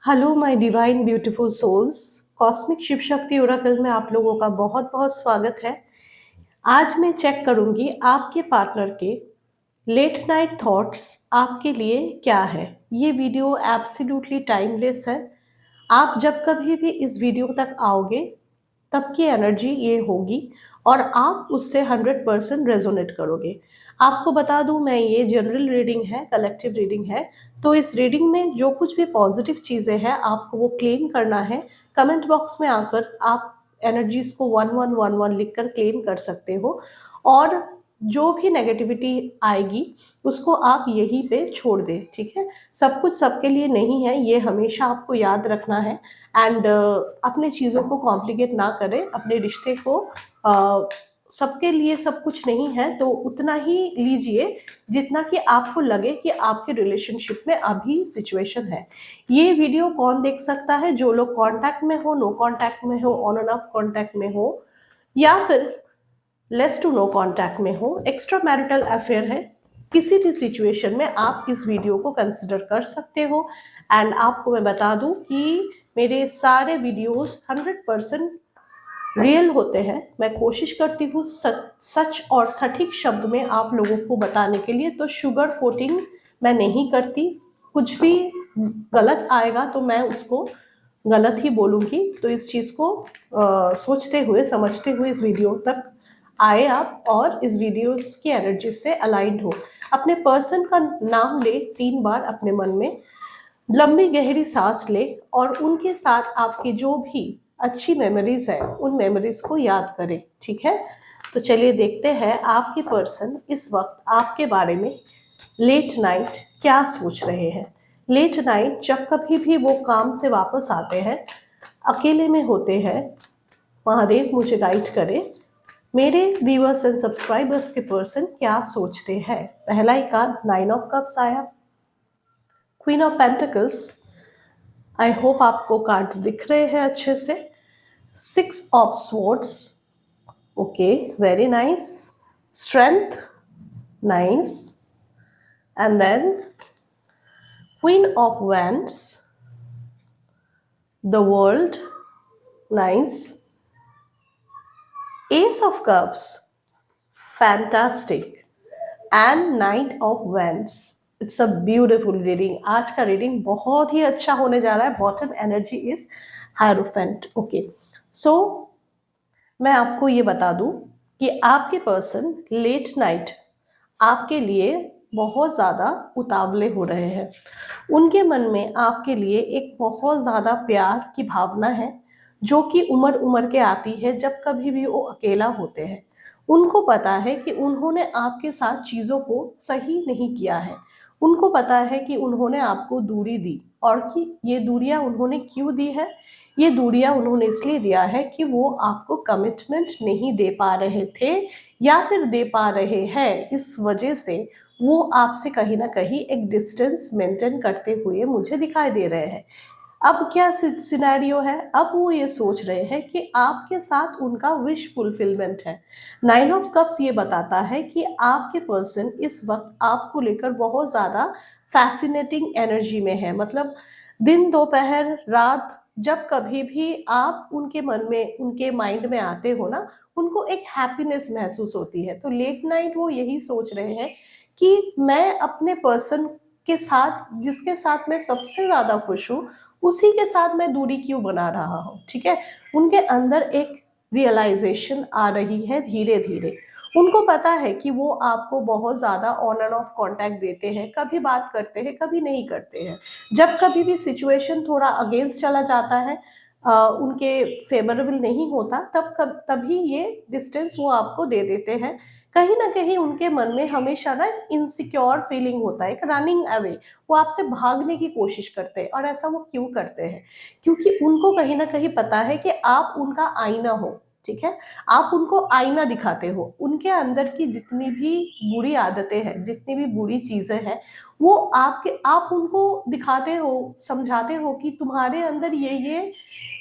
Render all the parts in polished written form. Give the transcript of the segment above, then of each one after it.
Hello my divine beautiful souls. Cosmic Shiv Shakti oracle में आप लोगों का बहुत बहुत स्वागत है। आज मैं चेक करूंगी आपके पार्टनर के लेट नाइट थॉट्स आपके लिए क्या है। ये वीडियो एब्सोल्युटली टाइमलेस है। आप जब कभी भी इस वीडियो तक आओगे तब की एनर्जी ये होगी और आप उससे 100% रेजोनेट करोगे। आपको बता दूं, मैं ये जनरल रीडिंग है, कलेक्टिव रीडिंग है। तो इस रीडिंग में जो कुछ भी पॉजिटिव चीज़ें हैं आपको वो क्लेम करना है। कमेंट बॉक्स में आकर आप एनर्जीज को 1111 लिखकर क्लेम कर सकते हो और जो भी नेगेटिविटी आएगी उसको आप यहीं पे छोड़ दें। ठीक है, सब कुछ सबके लिए नहीं है, ये हमेशा आपको याद रखना है। एंड अपने चीज़ों को कॉम्प्लिकेट ना करें, अपने रिश्ते को सबके लिए सब कुछ नहीं है तो उतना ही लीजिए जितना कि आपको लगे कि आपके रिलेशनशिप में अभी सिचुएशन है। ये वीडियो कौन देख सकता है? जो लोग कांटेक्ट में हो, नो कांटेक्ट में हो, ऑन एंड ऑफ कांटेक्ट में हो, या फिर लेस टू नो कांटेक्ट में हो, एक्स्ट्रा मैरिटल अफेयर है, किसी भी सिचुएशन में आप इस वीडियो को कंसिडर कर सकते हो। एंड आपको मैं बता दूं कि मेरे सारे वीडियोस 100% रियल होते हैं। मैं कोशिश करती हूँ सच और सटीक शब्द में आप लोगों को बताने के लिए, तो शुगर कोटिंग मैं नहीं करती। कुछ भी गलत आएगा तो मैं उसको गलत ही बोलूँगी। तो इस चीज़ को सोचते हुए समझते हुए इस वीडियो तक आए आप और इस वीडियो की एनर्जी से अलाइंड हो। अपने पर्सन का नाम ले 3 बार अपने मन में, लंबी गहरी सांस ले और उनके साथ आपकी जो भी अच्छी मेमोरीज है उन मेमोरीज को याद करें। ठीक है, तो चलिए देखते हैं आपके पर्सन इस वक्त आपके बारे में लेट नाइट क्या सोच रहे हैं। लेट नाइट जब कभी भी वो काम से वापस आते हैं, अकेले में होते हैं, महादेव मुझे गाइड करे, मेरे व्यूअर्स एंड सब्सक्राइबर्स के पर्सन क्या सोचते हैं। पहला ही कार्ड 9 ऑफ कप्स आया, queen of pentacles. I hope आपको कार्ड्स दिख रहे हैं अच्छे से। 6 of swords, okay, very nice. Strength, nice. And then queen of wands, the world, nice. Ace of cups, fantastic. And knight of wands. It's a beautiful reading. आज का reading बहुत ही अच्छा होने जा रहा है। Bottom energy is hierophant. Okay, so मैं आपको ये बता दूं कि आपके पर्सन लेट नाइट आपके लिए बहुत ज़्यादा उतावले हो रहे हैं। उनके मन में आपके लिए एक बहुत ज़्यादा प्यार की भावना है जो कि उमड़ उमड़ के आती है जब कभी भी वो अकेला होते हैं। उनको पता है कि उन्होंने आपके साथ चीज़ों को सही नहीं किया है। उनको पता है कि उन्होंने आपको दूरी दी और कि ये दूरियां उन्होंने क्यों दी है। ये दूरियां उन्होंने इसलिए दिया है कि वो आपको कमिटमेंट नहीं दे पा रहे थे या फिर दे पा रहे हैं। इस वजह से वो आपसे कहीं ना कहीं एक डिस्टेंस मेंटेन करते हुए मुझे दिखाई दे रहे हैं। अब क्या सिनेरियो है? अब वो ये सोच रहे हैं कि आपके साथ उनका विश फुलफिलमेंट है। 9 ऑफ कप्स ये बताता है कि आपके पर्सन इस वक्त आपको लेकर बहुत ज़्यादा फैसिनेटिंग एनर्जी में है। मतलब दिन दोपहर रात जब कभी भी आप उनके मन में उनके माइंड में आते हो ना, उनको एक हैप्पीनेस महसूस होती है। तो लेट नाइट वो यही सोच रहे हैं कि मैं अपने पर्सन के साथ, जिसके साथ मैं सबसे ज़्यादा खुश हूँ, उसी के साथ मैं दूरी क्यों बना रहा हूँ। ठीक है, उनके अंदर एक रियलाइजेशन आ रही है धीरे धीरे। उनको पता है कि वो आपको बहुत ज़्यादा ऑन एंड ऑफ कांटेक्ट देते हैं, कभी बात करते हैं कभी नहीं करते हैं। जब कभी भी सिचुएशन थोड़ा अगेंस्ट चला जाता है, उनके फेवरेबल नहीं होता, तभी ये डिस्टेंस वो आपको दे देते हैं। कहीं ना कहीं उनके मन में हमेशा ना इनसिक्योर फीलिंग होता है, एक रनिंग अवे। वो आपसे भागने की कोशिश करते हैं। और ऐसा वो क्यों करते हैं? क्योंकि उनको कहीं ना कहीं पता है कि आप उनका आईना हो। ठीक है, आप उनको आईना दिखाते हो। उनके अंदर की जितनी भी बुरी आदतें हैं, जितनी भी बुरी चीजें हैं, वो आप उनको दिखाते हो, समझाते हो कि तुम्हारे अंदर ये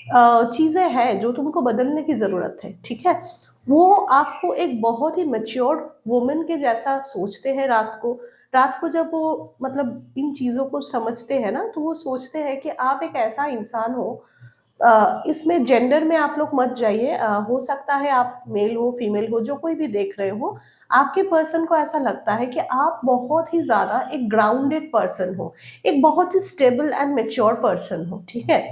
चीजें हैं जो तुमको बदलने की जरूरत है। ठीक है, वो आपको एक बहुत ही मैच्योर वुमन के जैसा सोचते हैं। रात को जब वो मतलब इन चीज़ों को समझते हैं ना, तो वो सोचते हैं कि आप एक ऐसा इंसान हो। इसमें जेंडर में आप लोग मत जाइए। हो सकता है आप मेल हो फीमेल हो, जो कोई भी देख रहे हो, आपके पर्सन को ऐसा लगता है कि आप बहुत ही ज़्यादा एक ग्राउंडेड पर्सन हो, एक बहुत ही स्टेबल एंड मेच्योर पर्सन हो, ठीक है।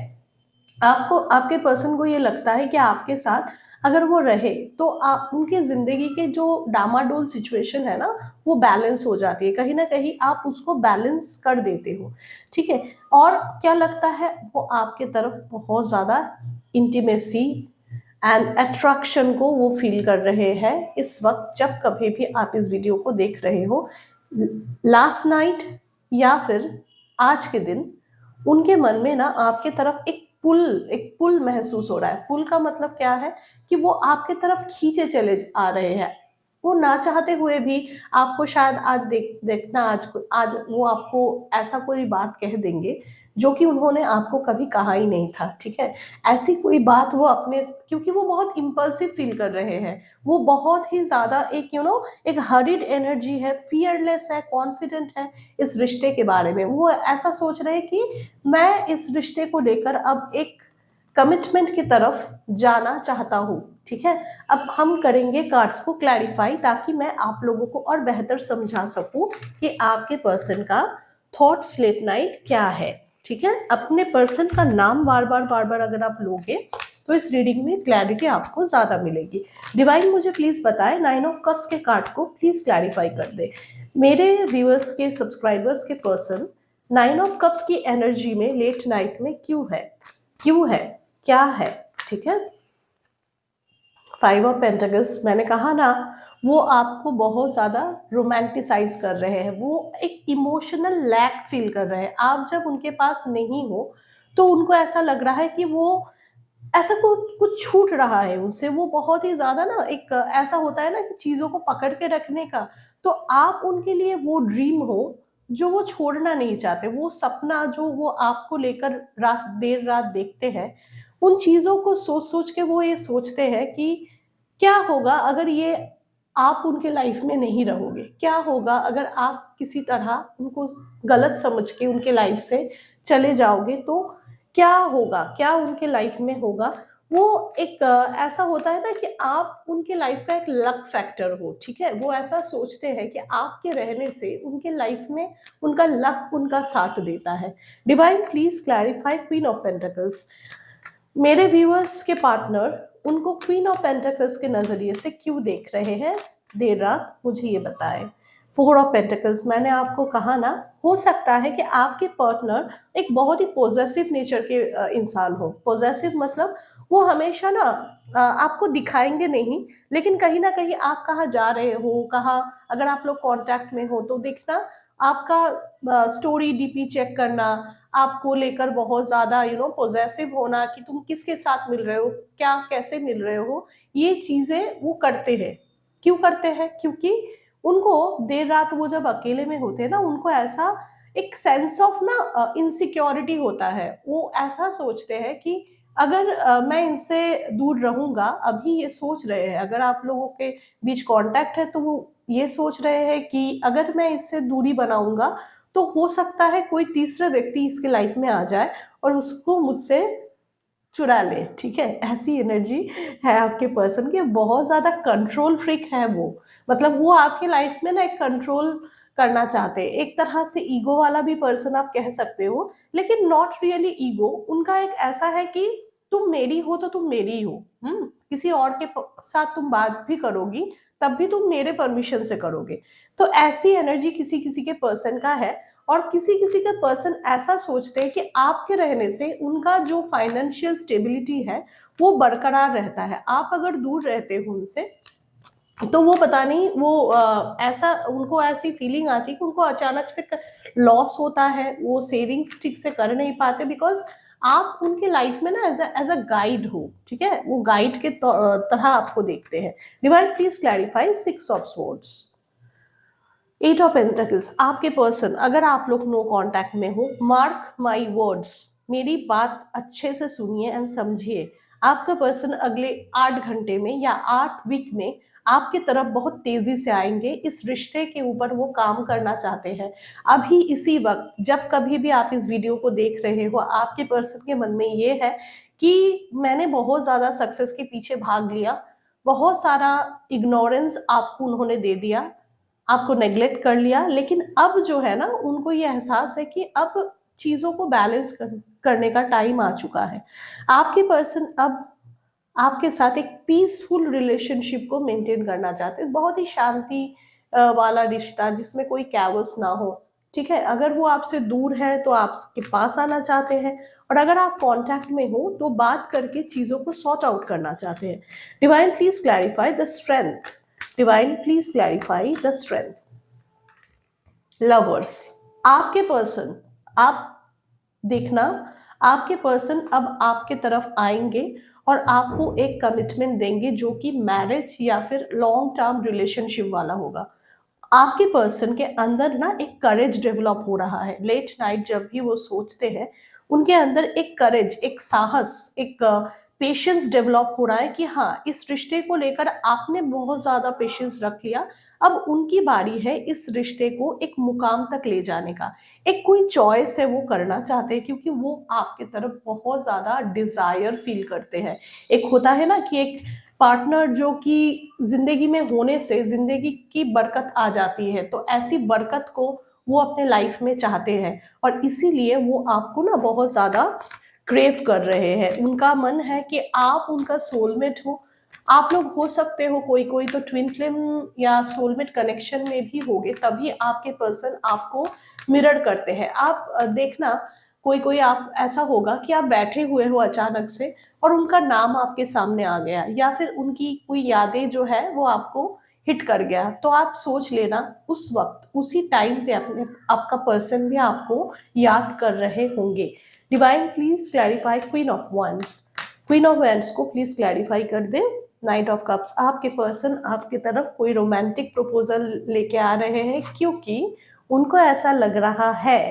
आपको आपके पर्सन को ये लगता है कि आपके साथ अगर वो रहे तो आप उनकी ज़िंदगी के जो डामाडोल सिचुएशन है ना, वो बैलेंस हो जाती है। कहीं न कहीं आप उसको बैलेंस कर देते हो, ठीक है? और क्या लगता है, वो आपके तरफ बहुत ज़्यादा इंटीमेसी एंड अट्रैक्शन को वो फ़ील कर रहे हैं इस वक़्त, जब कभी भी आप इस वीडियो को देख रहे हो। ल लास्ट नाइट या फिर आज के दिन उनके मन में ना आपके तरफ एक पुल महसूस हो रहा है। पुल का मतलब क्या है कि वो आपके तरफ खींचे चले आ रहे हैं। वो ना चाहते हुए भी आपको शायद आज देखना, आज वो आपको ऐसा कोई बात कह देंगे जो कि उन्होंने आपको कभी कहा ही नहीं था, ठीक है। ऐसी कोई बात वो अपने, क्योंकि वो बहुत इम्पल्सिव फील कर रहे हैं। वो बहुत ही ज्यादा एक एक हरिड एनर्जी है, फियरलेस है, कॉन्फिडेंट है इस रिश्ते के बारे में। वो ऐसा सोच रहे हैं कि मैं इस रिश्ते को लेकर अब एक कमिटमेंट की तरफ जाना चाहता हूँ, ठीक है। अब हम करेंगे कार्ड्स को क्लैरिफाई, ताकि मैं आप लोगों को और बेहतर समझा सकूं कि आपके पर्सन का थॉट्स लेट नाइट क्या है, ठीक है। अपने पर्सन का नाम बार बार अगर आप लोगे तो इस रीडिंग में क्लैरिटी आपको ज्यादा मिलेगी। डिवाइन मुझे प्लीज बताए, 9 ऑफ कप्स के कार्ड को प्लीज क्लैरिफाई कर दे। मेरे व्यूअर्स के, सब्सक्राइबर्स के पर्सन 9 ऑफ कप्स की एनर्जी में लेट नाइट में क्यों है, क्या है, ठीक है। 5 ऑफ पेंटिकल्स, मैंने कहा ना, वो आपको बहुत ज़्यादा रोमांटिसाइज कर रहे हैं। वो एक इमोशनल लैक फील कर रहे हैं। आप जब उनके पास नहीं हो तो उनको ऐसा लग रहा है कि वो ऐसा कुछ छूट रहा है उनसे। वो बहुत ही ज़्यादा ना, एक ऐसा होता है ना कि चीज़ों को पकड़ के रखने का, तो आप उनके लिए वो ड्रीम हो जो वो छोड़ना नहीं चाहते। वो सपना जो वो आपको लेकर देर रात देखते हैं, उन चीज़ों को सोच-सोच के वो ये सोचते हैं कि क्या होगा अगर ये आप उनके लाइफ में नहीं रहोगे? क्या होगा अगर आप किसी तरह उनको गलत समझ के उनके लाइफ से चले जाओगे, तो क्या होगा? क्या उनके लाइफ में होगा? वो एक ऐसा होता है ना कि आप उनके लाइफ का एक लक फैक्टर हो, ठीक है? वो ऐसा सोचते हैं कि आपके रहने से उनके लाइफ में उनका लक उनका साथ देता है। Divine please clarify queen of pentacles. मेरे व्यूअर्स के पार्टनर उनको क्वीन ऑफ पेंटिकल्स के नज़रिए से क्यों देख रहे हैं देर रात, मुझे ये बताएं। 4 ऑफ पेंटिकल्स, मैंने आपको कहा ना, हो सकता है कि आपके पार्टनर एक बहुत ही पॉजेसिव नेचर के इंसान हो। पॉजेसिव मतलब वो हमेशा ना आपको दिखाएंगे नहीं, लेकिन कहीं ना कहीं आप कहाँ जा रहे हो, कहाँ अगर आप लोग कांटेक्ट में हो तो देखना, आपका स्टोरी डीपी चेक करना, आपको लेकर बहुत ज़्यादा पॉजेसिव होना कि तुम किसके साथ मिल रहे हो, क्या कैसे मिल रहे हो, ये चीज़ें वो करते हैं। क्यों करते हैं? क्योंकि उनको देर रात वो जब अकेले में होते हैं ना, उनको ऐसा एक सेंस ऑफ ना इनसिक्योरिटी होता है। वो ऐसा सोचते हैं कि अगर मैं इनसे दूर रहूंगा, अभी ये सोच रहे हैं, अगर आप लोगों के बीच कांटेक्ट है तो वो ये सोच रहे हैं कि अगर मैं इससे दूरी बनाऊंगा तो हो सकता है कोई तीसरा व्यक्ति इसके लाइफ में आ जाए और उसको मुझसे चुरा ले, ठीक है। ऐसी एनर्जी है आपके पर्सन की। बहुत ज्यादा कंट्रोल फ्रीक है वो। मतलब वो आपके लाइफ में ना एक कंट्रोल करना चाहते हैं, एक तरह से ईगो वाला भी पर्सन आप कह सकते हो, लेकिन नॉट रियली ईगो। उनका एक ऐसा है कि तुम मेरी हो तो तुम मेरी हो। किसी और के साथ तुम बात भी करोगी तब भी तुम मेरे परमिशन से करोगे। तो ऐसी एनर्जी किसी किसी के पर्सन का है। और किसी किसी का पर्सन ऐसा सोचते हैं कि आपके रहने से उनका जो फाइनेंशियल स्टेबिलिटी है वो बरकरार रहता है। आप अगर दूर रहते हो उनसे तो वो पता नहीं, वो ऐसा उनको ऐसी फीलिंग आती है कि उनको अचानक से लॉस होता है, वो सेविंग्स ठीक से कर नहीं पाते, बिकॉज आप उनके लाइफ में ना एज अ गाइड हो, ठीक है। वो गाइड के तरह आपको देखते हैं। Divine please clarify 6 of swords. 8 of pentacles, आपके पर्सन, अगर आप लोग नो कांटेक्ट में हो, मार्क माई वर्ड्स, मेरी बात अच्छे से सुनिए एंड समझिए। आपका पर्सन अगले 8 घंटे में या 8 वीक में आपकी तरफ बहुत तेजी से आएंगे। इस रिश्ते के ऊपर वो काम करना चाहते हैं। अभी इसी वक्त जब कभी भी आप इस वीडियो को देख रहे हो, आपके पर्सन के मन में ये है कि मैंने बहुत ज्यादा सक्सेस के पीछे भाग लिया, बहुत सारा इग्नोरेंस आपको उन्होंने दे दिया, आपको नेग्लेक्ट कर लिया, लेकिन अब जो है ना उनको ये एहसास है कि अब चीजों को बैलेंस करने का टाइम आ चुका है। आपके पर्सन अब आपके साथ एक पीसफुल रिलेशनशिप को मेंटेन करना चाहते हैं, बहुत ही शांति वाला रिश्ता जिसमें कोई कैवस ना हो। ठीक है, अगर वो आपसे दूर है तो आपके पास आना चाहते हैं, और अगर आप कांटेक्ट में हो तो बात करके चीजों को सॉर्ट आउट करना चाहते हैं। Divine please clarify the strength. Divine please clarify the strength. Lovers, आपके पर्सन, आप देखना, आपके पर्सन अब आपके तरफ आएंगे और आपको एक कमिटमेंट देंगे जो कि मैरिज या फिर लॉन्ग टर्म रिलेशनशिप वाला होगा। आपके पर्सन के अंदर ना एक करेज डेवलप हो रहा है। लेट नाइट जब भी वो सोचते हैं, उनके अंदर एक करेज, एक साहस, एक पेशेंस डेवलप हो रहा है कि हाँ, इस रिश्ते को लेकर आपने बहुत ज्यादा पेशेंस रख लिया, अब उनकी बारी है इस रिश्ते को एक मुकाम तक ले जाने का। एक कोई चॉइस है वो करना चाहते हैं क्योंकि वो आपके तरफ बहुत ज्यादा डिजायर फील करते हैं। एक होता है ना कि एक पार्टनर जो कि जिंदगी में होने से जिंदगी की बरकत आ जाती है, तो ऐसी बरकत को वो अपने लाइफ में चाहते हैं, और इसीलिए वो आपको ना बहुत ज्यादा क्रेव कर रहे हैं। उनका मन है कि आप उनका सोलमेट हो। आप लोग हो सकते हो कोई कोई तो ट्विन फ्लेम या सोलमेट कनेक्शन में भी होगे, तभी आपके पर्सन आपको मिरर करते हैं। आप देखना, कोई कोई आप ऐसा होगा कि आप बैठे हुए हो अचानक से और उनका नाम आपके सामने आ गया, या फिर उनकी कोई यादें जो है वो आपको हिट कर गया, तो आप सोच लेना उस वक्त उसी टाइम पे अपने आपका पर्सन भी आपको याद कर रहे होंगे। Divine please clarify queen of wands. Queen of wands को प्लीज क्लैरिफाई कर दे। नाइट ऑफ कप्स, आपके पर्सन आपकी तरफ कोई रोमांटिक प्रपोजल लेके आ रहे हैं क्योंकि उनको ऐसा लग रहा है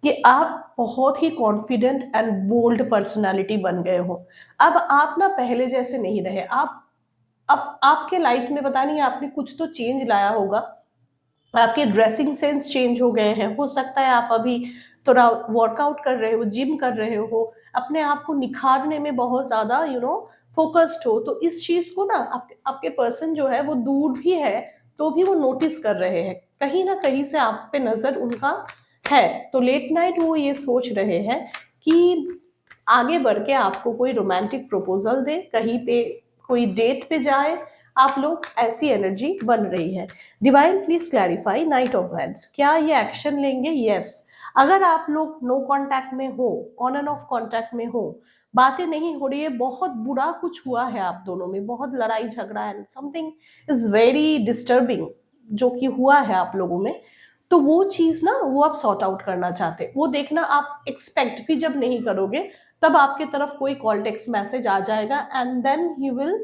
कि आप बहुत ही कॉन्फिडेंट एंड बोल्ड पर्सनालिटी बन गए हो। अब आप ना पहले जैसे नहीं रहे। आप अब आपके लाइफ में पता नहीं आपने कुछ तो चेंज लाया होगा। आपके ड्रेसिंग सेंस चेंज हो गए हैं। हो सकता है आप अभी थोड़ा वर्कआउट कर रहे हो, जिम कर रहे हो, अपने आप को निखारने में बहुत ज्यादा फोकस्ड हो, तो इस चीज को ना आपके पर्सन जो है वो दूर भी है तो भी वो नोटिस कर रहे हैं, कहीं ना कहीं से आप पे नजर उनका है। तो लेट नाइट वो ये सोच रहे हैं कि आगे बढ़ के आपको कोई रोमांटिक प्रपोजल दे, कहीं पे कोई डेट पे जाए आप लोग, ऐसी एनर्जी बन रही है। Divine please clarify night of wands, क्या ये एक्शन लेंगे? यस। अगर आप लोग नो कांटेक्ट में हो, ऑन एंड ऑफ कांटेक्ट में हो, बातें नहीं हो रही है, बहुत बुरा कुछ हुआ है आप दोनों में, बहुत लड़ाई झगड़ा है, समथिंग इज वेरी डिस्टर्बिंग जो कि हुआ है आप लोगों में, तो वो चीज ना वो आप सॉर्ट आउट करना चाहते हैं। वो देखना, आप एक्सपेक्ट भी जब नहीं करोगे तब आपके तरफ कोई कॉल टेक्स्ट मैसेज आ जाएगा, and then he will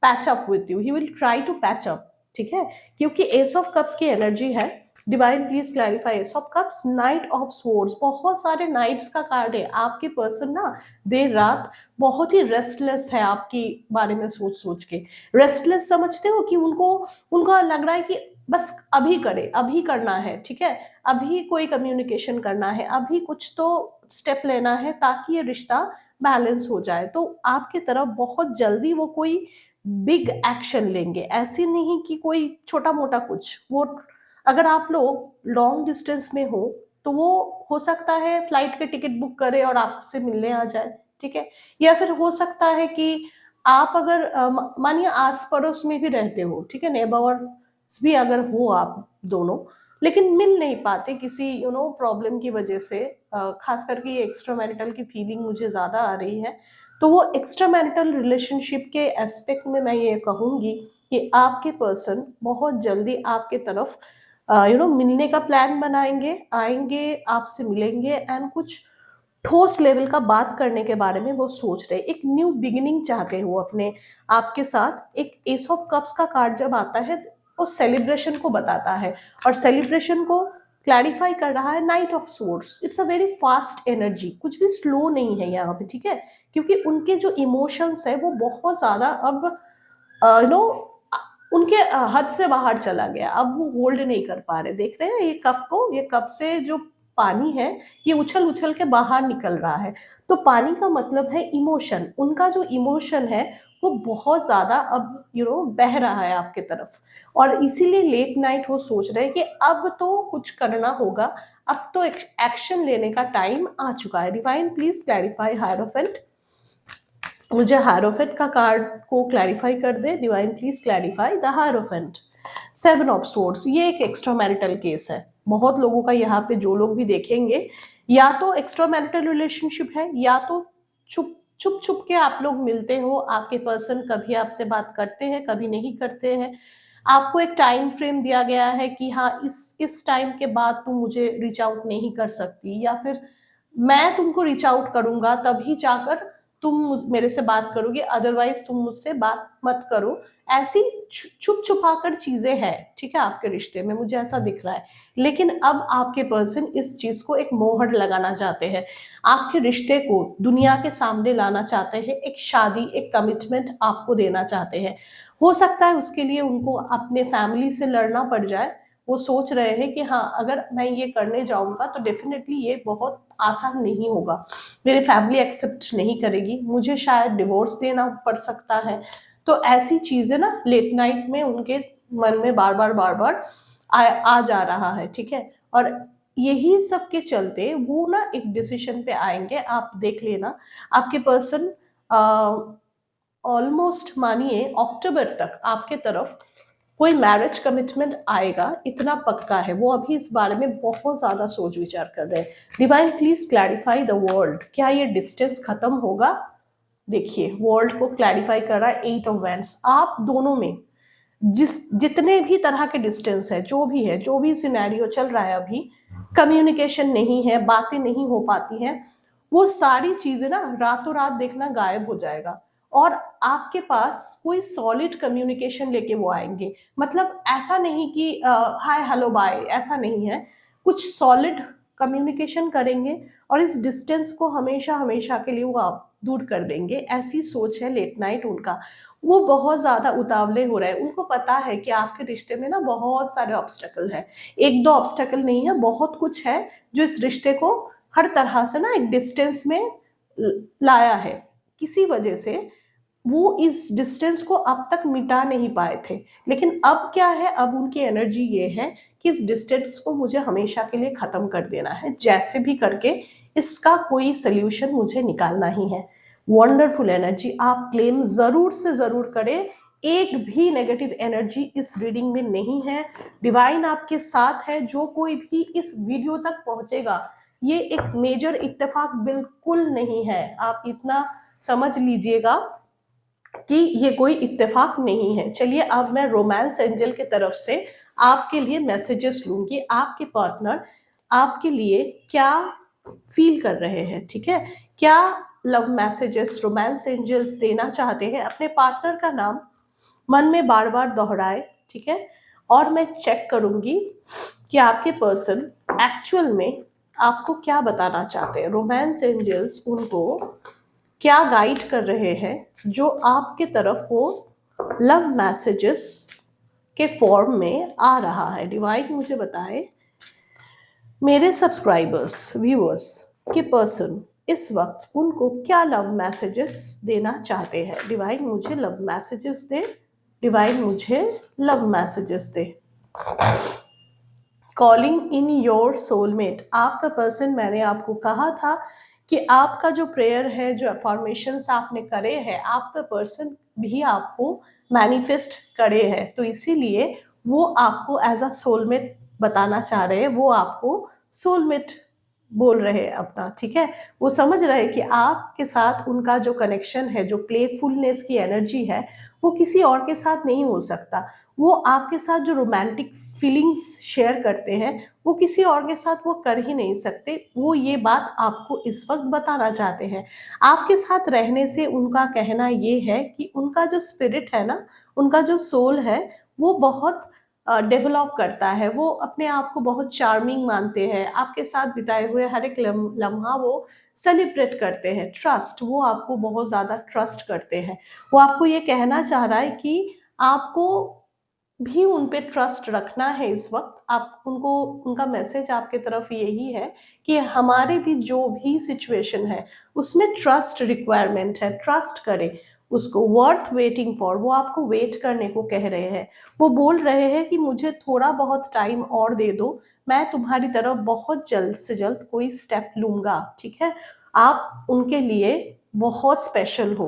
patch up with you, he will try to patch up. ठीक है, क्योंकि एस ऑफ कप्स की एनर्जी है। Divine please clarify ace of cups. Knight of swords, बहुत सारे नाइट्स का कार्ड है। आपके पर्सन ना देर रात बहुत ही रेस्टलेस है, आपके बारे में सोच सोच के रेस्टलेस। समझते हो कि उनको उनको लग रहा है कि बस अभी करे, अभी करना है, ठीक है, अभी कोई कम्युनिकेशन करना है, अभी कुछ तो स्टेप लेना है ताकि ये रिश्ता बैलेंस हो जाए। तो आपकी तरफ बहुत जल्दी वो कोई बिग एक्शन लेंगे, ऐसे नहीं कि कोई छोटा मोटा कुछ। वो अगर आप लोग लॉन्ग डिस्टेंस में हो तो वो हो सकता है फ्लाइट के टिकट बुक करे और आपसे मिलने आ जाए, ठीक है। या फिर हो सकता है कि आप अगर मानिए आस पड़ोस में भी रहते हो, ठीक है, नेबर्स भी अगर हो आप दोनों, लेकिन मिल नहीं पाते किसी प्रॉब्लम की वजह से, खास करके ये एक्स्ट्रा मैरिटल की फीलिंग मुझे ज्यादा आ रही है, तो वो एक्स्ट्रा मैरिटल रिलेशनशिप के एस्पेक्ट में मैं ये कहूंगी कि आपके पर्सन बहुत जल्दी आपके तरफ मिलने का प्लान बनाएंगे, आएंगे, आपसे मिलेंगे, एंड कुछ ठोस लेवल का बात करने के बारे में वो सोच रहे। एक न्यू बिगिनिंग चाहते हो अपने आपके साथ। एक एस ऑफ कप्स का कार्ड जब आता है वो सेलिब्रेशन को बताता है, और सेलिब्रेशन को क्लैरिफाई कर रहा है night of source. It's a very fast energy, कुछ भी स्लो नहीं है यहाँ पे, ठीक है, क्योंकि उनके जो इमोशंस है वो बहुत ज्यादा अब यू नो उनके हद से बाहर चला गया, अब वो होल्ड नहीं कर पा रहे। देख रहे हैं ये कप को, ये कप से जो पानी है ये उछल उछल के बाहर निकल रहा है। तो पानी का मतलब है इमोशन, उनका जो इमोशन है वो बहुत ज्यादा अब बह रहा है आपके तरफ। और इसीलिए लेट नाइट वो सोच रहे हैं कि अब तो कुछ करना होगा, अब तो एक्शन लेने का टाइम आ चुका है। डिवाइन प्लीज क्लैरिफाई हायरोफेंट, मुझे हायरोफेंट का कार्ड को क्लैरिफाई कर दे। Divine please clarify the hierophant. Seven of swords, ये एक एक्स्ट्रा मैरिटल केस है। बहुत लोगों का यहाँ पे, जो लोग भी देखेंगे, या तो एक्स्ट्रा मैरिटल रिलेशनशिप है, या तो छुप छुप छुप के आप लोग मिलते हो। आपके पर्सन कभी आपसे बात करते हैं, कभी नहीं करते हैं। आपको एक टाइम फ्रेम दिया गया है कि हाँ, इस टाइम के बाद तुम मुझे रीच आउट नहीं कर सकती, या फिर मैं तुमको रीच आउट करूंगा तभी जाकर तुम मेरे से बात करोगे, अदरवाइज तुम मुझसे बात मत करो। ऐसी छुप छुपा कर चीजें हैं, ठीक है, आपके रिश्ते में, मुझे ऐसा दिख रहा है। लेकिन अब आपके पर्सन इस चीज को एक मोहर लगाना चाहते हैं, आपके रिश्ते को दुनिया के सामने लाना चाहते हैं, एक शादी, एक कमिटमेंट आपको देना चाहते हैं। हो सकता है उसके लिए उनको अपने फैमिली से लड़ना पड़ जाए। वो सोच रहे हैं कि हाँ, अगर मैं ये करने जाऊंगा तो डेफिनेटली ये बहुत आसान नहीं होगा, मेरी फैमिली एक्सेप्ट नहीं करेगी, मुझे शायद डिवोर्स देना पड़ सकता है। तो ऐसी चीजें ना लेट नाइट में उनके मन में बार बार आ जा रहा है, ठीक है। और यही सब के चलते वो ना एक डिसीजन पे आएंगे। आप देख लेना, आपके पर्सन ऑलमोस्ट मानिए अक्टूबर तक आपके तरफ कोई मैरिज कमिटमेंट आएगा, इतना पक्का है। वो अभी इस बारे में बहुत ज्यादा सोच विचार कर रहे हैं। Divine please clarify the world, क्या ये डिस्टेंस खत्म होगा? देखिए, वर्ल्ड को क्लैरिफाई कर रहा है एट ऑफ वैंड्स। आप दोनों में जितने भी तरह के डिस्टेंस है, जो भी सिनेरियो चल रहा है अभी, कम्युनिकेशन नहीं है, बातें नहीं हो पाती हैं, वो सारी चीजें ना रातों रात देखना गायब हो जाएगा। और आपके पास कोई सॉलिड कम्युनिकेशन लेके वो आएंगे। मतलब ऐसा नहीं कि हाय हेलो बाय, ऐसा नहीं है, कुछ सॉलिड कम्युनिकेशन करेंगे और इस डिस्टेंस को हमेशा हमेशा के लिए वो आप दूर कर देंगे। ऐसी सोच है लेट नाइट उनका। वो बहुत ज्यादा उतावले हो रहे हैं, उनको पता है कि आपके रिश्ते में ना बहुत सारे ऑब्स्टेकल है। एक दो ऑब्स्टेकल नहीं है, बहुत कुछ है जो इस रिश्ते को हर तरह से ना एक डिस्टेंस में लाया है। किसी वजह से वो इस डिस्टेंस को अब तक मिटा नहीं पाए थे। लेकिन अब क्या है, अब उनकी एनर्जी ये है कि इस डिस्टेंस को मुझे हमेशा के लिए खत्म कर देना है, जैसे भी करके इसका कोई सोल्यूशन मुझे निकालना ही है। वंडरफुल एनर्जी, आप क्लेम जरूर से जरूर करें। एक भी नेगेटिव एनर्जी इस रीडिंग में नहीं है। डिवाइन आपके साथ है। जो कोई भी इस वीडियो तक पहुंचेगा, ये एक मेजर इत्तेफाक बिल्कुल नहीं है, आप इतना समझ लीजिएगा कि ये कोई इत्तेफाक नहीं है। चलिए, अब मैं रोमांस एंजल की तरफ से आपके लिए मैसेजेस लूंगी। आपके पार्टनर आपके लिए क्या फील कर रहे हैं, ठीक है, क्या लव मैसेजेस रोमांस एंजल्स देना चाहते हैं। अपने पार्टनर का नाम मन में बार बार दोहराए, ठीक है। और मैं चेक करूंगी कि आपके पर्सन एक्चुअल में आपको क्या बताना चाहते हैं। रोमांस एंजल्स उनको क्या गाइड कर रहे हैं, जो आपके तरफ वो लव मैसेजेस के फॉर्म में आ रहा है। डिवाइन मुझे बताए, मेरे सब्सक्राइबर्स व्यूअर्स के पर्सन इस वक्त उनको क्या लव मैसेजेस देना चाहते हैं। डिवाइन मुझे लव मैसेजेस दे, डिवाइन मुझे love messages they. Calling in your soulmate, आपका पर्सन, मैंने आपको कहा था कि आपका जो प्रेयर है, जो अफर्मेशंस आपने करे हैं, आपका पर्सन भी आपको मैनिफेस्ट करे हैं। तो इसीलिए वो आपको एज अ सोलमेट बताना चाह रहे हैं, वो आपको सोलमेट बोल रहे हैं अपना, ठीक है। वो समझ रहे हैं कि आपके साथ उनका जो कनेक्शन है, जो प्लेफुलनेस की एनर्जी है, वो किसी और के साथ नहीं हो सकता। वो आपके साथ जो रोमांटिक फीलिंग्स शेयर करते हैं, वो किसी और के साथ वो कर ही नहीं सकते। वो ये बात आपको इस वक्त बताना चाहते हैं। आपके साथ रहने से उनका कहना ये है कि उनका जो स्पिरिट है ना, उनका जो सोल है, वो बहुत डेवलप करता है। वो अपने आप को बहुत चार्मिंग मानते हैं, आपके साथ बिताए हुए हर एक लम्हा वो सेलिब्रेट करते हैं। ट्रस्ट, वो आपको बहुत ज़्यादा ट्रस्ट करते हैं। वो आपको ये कहना चाह रहा है कि आपको भी उन पे ट्रस्ट रखना है इस वक्त। आप उनको, उनका मैसेज आपके तरफ यही है कि हमारे भी जो भी सिचुएशन है उसमें ट्रस्ट रिक्वायरमेंट है, ट्रस्ट करें उसको। वर्थ वेटिंग फॉर, वो आपको वेट करने को कह रहे हैं। वो बोल रहे हैं कि मुझे थोड़ा बहुत टाइम और दे दो, मैं तुम्हारी तरफ बहुत जल्द से जल्द कोई स्टेप लूंगा, ठीक है। आप उनके लिए बहुत स्पेशल हो।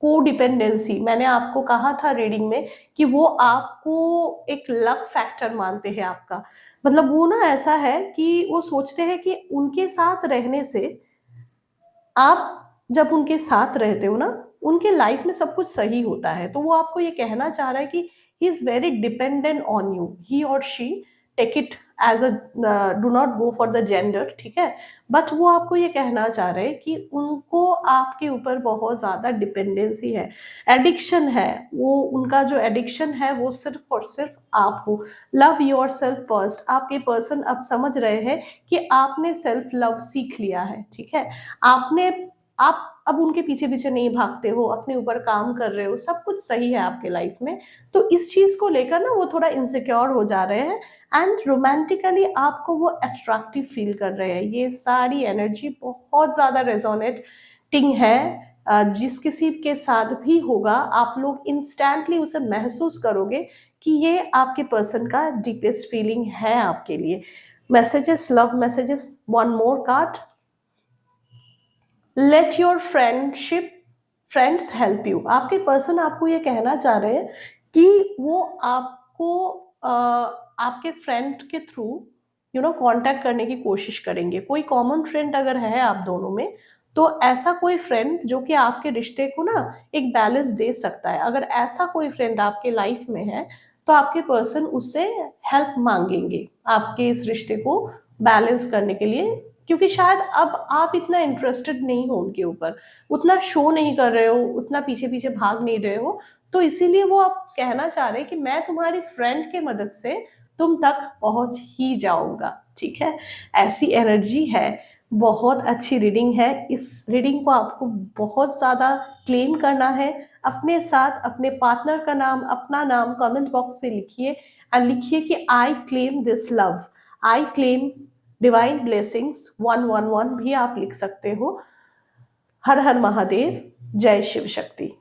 कोडिपेंडेंसी, मैंने आपको कहा था रीडिंग में कि वो आपको एक लक फैक्टर मानते हैं आपका। मतलब वो ना ऐसा है कि वो सोचते हैं कि उनके साथ रहने से, आप जब उनके साथ रहते हो ना, उनके लाइफ में सब कुछ सही होता है। तो वो आपको ये कहना चाह रहा है कि he is very dependent on you, he और she, take it as a, do not go for the gender, ठीक है। बट वो आपको ये कहना चाह रहे हैं कि उनको आपके ऊपर बहुत ज़्यादा डिपेंडेंसी है, एडिक्शन है। वो, उनका जो एडिक्शन है वो सिर्फ और सिर्फ आप हो। लव योर सेल्फ फर्स्ट, आपके पर्सन अब समझ रहे हैं कि आपने सेल्फ लव सीख लिया है, ठीक है। आपने, आप अब उनके पीछे पीछे नहीं भागते हो, अपने ऊपर काम कर रहे हो, सब कुछ सही है आपके लाइफ में। तो इस चीज को लेकर ना वो थोड़ा इनसिक्योर हो जा रहे हैं, एंड रोमांटिकली आपको वो अट्रैक्टिव फील कर रहे हैं। ये सारी एनर्जी बहुत ज्यादा रेजोनेटिंग है। जिस किसी के साथ भी होगा, आप लोग इंस्टेंटली उसे महसूस करोगे कि ये आपके पर्सन का डीपेस्ट फीलिंग है आपके लिए। Messages, love messages, one more card. Let your friends help you. आपके पर्सन आपको ये कहना चाह रहे हैं कि वो आपको आपके फ्रेंड के थ्रू कांटेक्ट करने की कोशिश करेंगे। कोई कॉमन फ्रेंड अगर है आप दोनों में, तो ऐसा कोई फ्रेंड जो कि आपके रिश्ते को ना एक बैलेंस दे सकता है, अगर ऐसा कोई फ्रेंड आपके लाइफ में है, तो आपके पर्सन उससे हेल्प मांगेंगे आपके इस रिश्ते को बैलेंस करने के लिए। क्योंकि शायद अब आप इतना इंटरेस्टेड नहीं हो उनके ऊपर, उतना शो नहीं कर रहे हो, उतना पीछे पीछे भाग नहीं रहे हो। तो इसीलिए वो आप कहना चाह रहे हैं कि मैं तुम्हारी फ्रेंड के मदद से तुम तक पहुंच ही जाऊंगा, ठीक है। ऐसी एनर्जी है। बहुत अच्छी रीडिंग है। इस रीडिंग को आपको बहुत ज़्यादा क्लेम करना है अपने साथ। अपने पार्टनर का नाम, अपना नाम कमेंट बॉक्स में लिखिए, एंड लिखिए कि I claim this love, I claim divine blessings 111 भी आप लिख सकते हो। हर हर महादेव, जय शिव शक्ति।